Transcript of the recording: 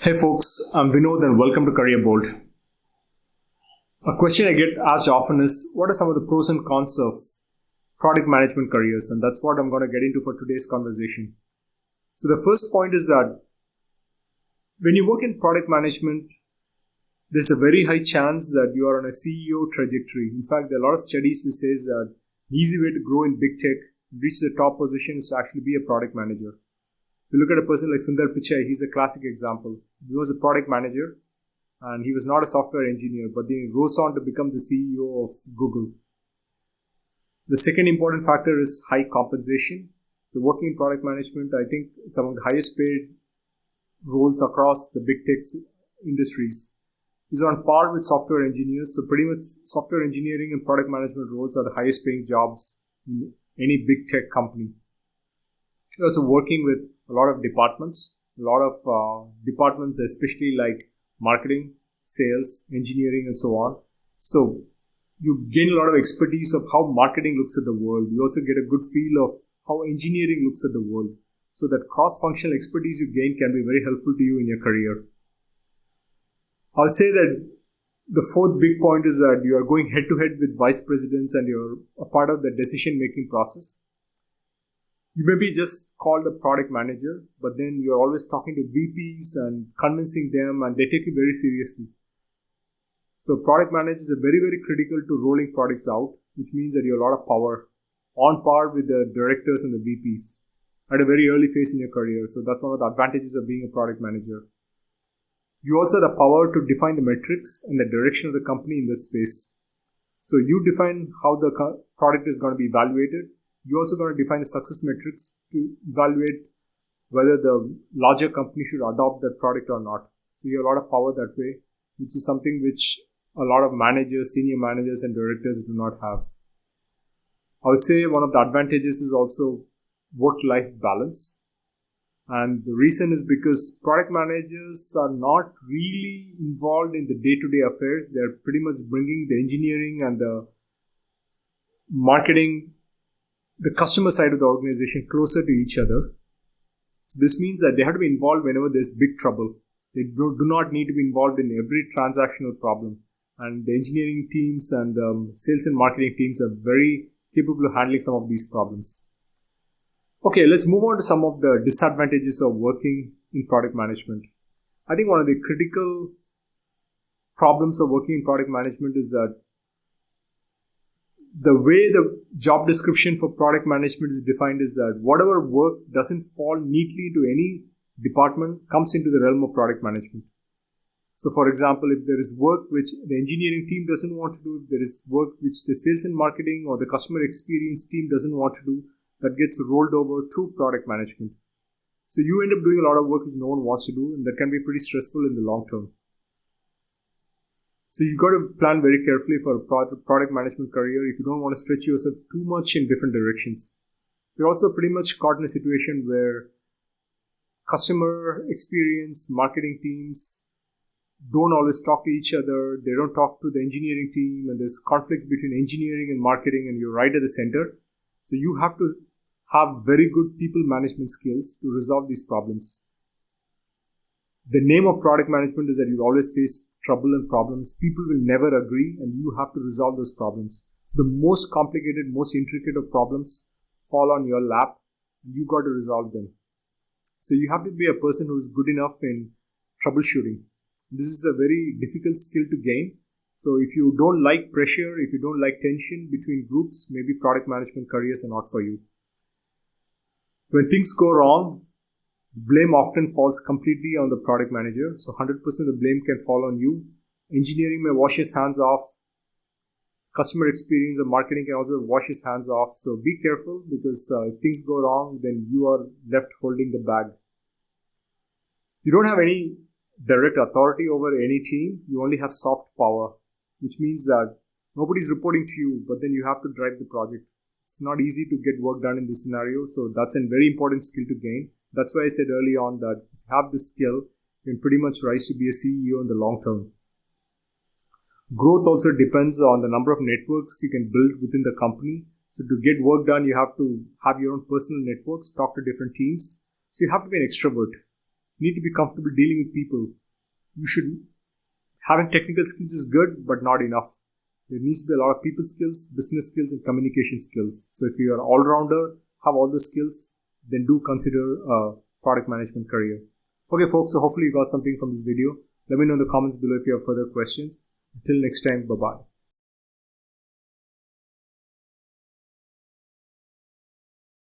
Hey folks, I'm Vinod and welcome to Career Bolt. A question I get asked often is, what are some of the pros and cons of product management careers? And that's what I'm going to get into for today's conversation. So the first point is that when you work in product management, there's a very high chance that you are on a CEO trajectory. In fact, there are a lot of studies which says that the easy way to grow in big tech, reach the top position is to actually be a product manager. If you look at a person like Sundar Pichai, he's a classic example. He was a product manager and he was not a software engineer, but then he rose on to become the CEO of Google. The second important factor is high compensation. The working in product management, I think it's among the highest paid roles across the big tech industries. Is on par with software engineers. So pretty much software engineering and product management roles are the highest paying jobs in any big tech company. You're also working with a lot of departments, especially like marketing, sales, engineering, and so on. So you gain a lot of expertise of how marketing looks at the world. You also get a good feel of how engineering looks at the world. So that cross-functional expertise you gain can be very helpful to you in your career. I would say that the fourth big point is that you are going head-to-head with vice presidents and you're a part of the decision-making process. You may be just called a product manager, but then you're always talking to VPs and convincing them, and they take you very seriously. So product managers are very, very critical to rolling products out, which means that you have a lot of power, on par with the directors and the VPs at a very early phase in your career. So that's one of the advantages of being a product manager. You also have the power to define the metrics and the direction of the company in that space. So you define how the product is going to be evaluated. You're also going to define the success metrics to evaluate whether the larger company should adopt that product or not. So you have a lot of power that way, which is something which a lot of managers, senior managers and directors do not have. I would say one of the advantages is also work-life balance. And the reason is because product managers are not really involved in the day-to-day affairs. They're pretty much bringing the engineering and the marketing, the customer side of the organization closer to each other. So this means that they have to be involved whenever there's big trouble. They do not need to be involved in every transactional problem. And the engineering teams and sales and marketing teams are very capable of handling some of these problems. Okay, let's move on to some of the disadvantages of working in product management. I think one of the critical problems of working in product management is that the way the job description for product management is defined is that whatever work doesn't fall neatly into any department comes into the realm of product management. So for example, if there is work which the engineering team doesn't want to do, if there is work which the sales and marketing or the customer experience team doesn't want to do, that gets rolled over to product management. So you end up doing a lot of work which no one wants to do, and that can be pretty stressful in the long term. So you've got to plan very carefully for a product management career if you don't want to stretch yourself too much in different directions. You're also pretty much caught in a situation where customer experience, marketing teams don't always talk to each other. They don't talk to the engineering team, and there's conflicts between engineering and marketing, and you're right at the center. So you have to have very good people management skills to resolve these problems. The name of product management is that you always face trouble and problems. People will never agree and you have to resolve those problems. So the most complicated, most intricate of problems fall on your lap and you got to resolve them. So you have to be a person who is good enough in troubleshooting. This is a very difficult skill to gain. So if you don't like pressure, if you don't like tension between groups, maybe product management careers are not for you. When things go wrong, blame often falls completely on the product manager. So 100% of the blame can fall on you. Engineering may wash his hands off. Customer experience or marketing can also wash his hands off. So be careful because if things go wrong, then you are left holding the bag. You don't have any direct authority over any team. You only have soft power, which means that nobody's reporting to you, but then you have to drive the project. It's not easy to get work done in this scenario. So that's a very important skill to gain. That's why I said early on that if you have this skill, you can pretty much rise to be a CEO in the long term. Growth also depends on the number of networks you can build within the company. So to get work done, you have to have your own personal networks, talk to different teams. So you have to be an extrovert. need to be comfortable dealing with people. Having technical skills is good, but not enough. There needs to be a lot of people skills, business skills, and communication skills. So if you are all-rounder, have all the skills, then do consider a product management career. Okay, folks, so hopefully you got something from this video. Let me know in the comments below if you have further questions. Until next time, bye-bye.